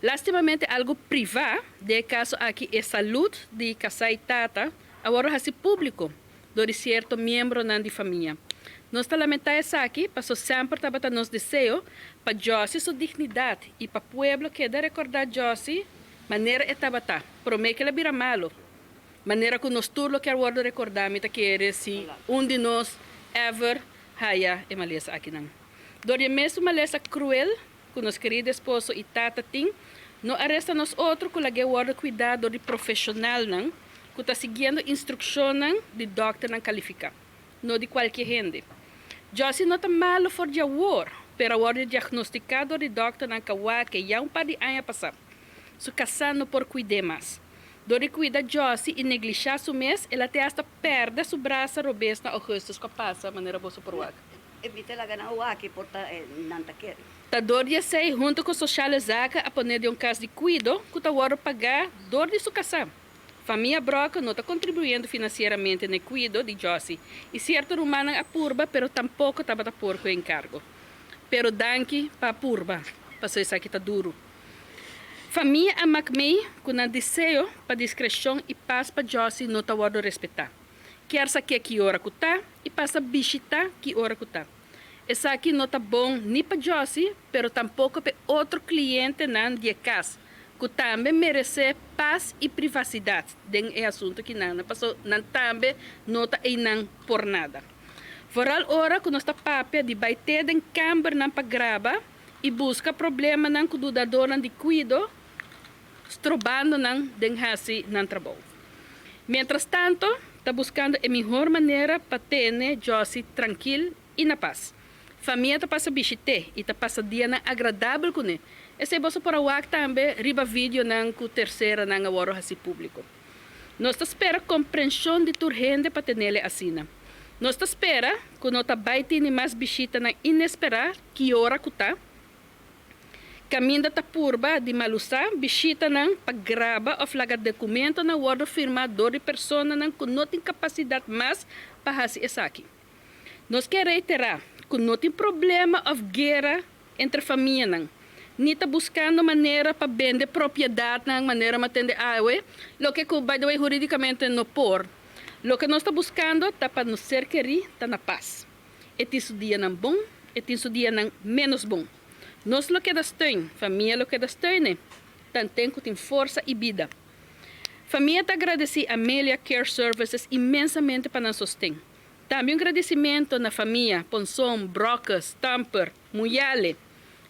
Lastimamente, algo privado, de caso aqui é saúde de casai tata, agora é público, do certo membro da família. Nós lamentamos aqui, passou sempre tabata nos desejo, para Josi sua dignidade e para o povo que deve recordar Josi, maneira é tabata, promete que ela vira malo, maneira que nós tudo que agora recordamos, que era se de nós ever haya e malesa aqui não. Doria mesmo malesa cruel, que nosso querido esposo e tata tem, não arresta nós outro que lhe guarda cuidado de profissional não, que está seguindo instrução de doctor não qualificado, não de qualquer gente. Josi não está malo for de war, pero agora diagnosticado de doctor não kawa que já par de anos passado. Su casando por cuidar mais. Dori cuida Josi e negligenciar su mês, ela até hasta perde su braço robesta na augustus que passa, maneira boa por wak. Evita la gana waki porta nantaker. Ta Dori sei junto com socializar a poner de caso de cuido, que ta waro pagar dor de su casa. Família broca não está contribuindo financeiramente no cuido de Josi. E certo rumana a purba, pero tampouco estava por com encargo. Pero danke para a purba, passou isso aqui tá duro. Família a Macmei, com o desejo para discrição e paz para Josi, não está waro respeitar. Quer saber que hora que tá e passa visitar que hora que tá. Essa aqui não está bom nem para Josi, pero tampouco para outro cliente nan de casa, que também merece paz e privacidade. Den é assunto que não passou, não também não está aí não por nada. Vooral hora que nós está papel de bater den câmera não para gravar e busca problema não com o dador de cuido, estrobando não den hasi não trabalho. Mientras tanto, está buscando a melhor maneira para ter Josi tranquilo e na paz. Família está passa bichite e está passa dia agradável com ele. Esse é bolso para o também riba vídeo nang com terceira nang awaro hasi público. Nós espera compreensão de turgente para ter ele assim. Nós espera que não tá baiti ni mais bichita na inesperar que hora que tá. Caminda ta purba de malusa bichita nang paggraba o flaga documento na waro firmador de persona nang que não tem capacidade mais para hasi esaki. Nós quer reiterar que não tem problema of guerra entre família nang. Ni tá buscando maneira para vender propriedade nang maneira para atender awe. Lo que by the way juridicamente no por. Lo que nós está buscando tá para nos ser querer tá na paz. Et isso dia nang bom, et isso dia nang menos bom. Nós lo que das tem, família lo que das tem, tem que tem força e vida. Família tá agradece a Amelia Care Services imensamente para nos sostém. Também agradecimento na família Ponson, Brocas, Tamper, Muyale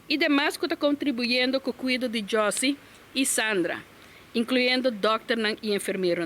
e demais que está contribuindo com o cuidado de Josi e Sandra, incluindo doctor e enfermeiro.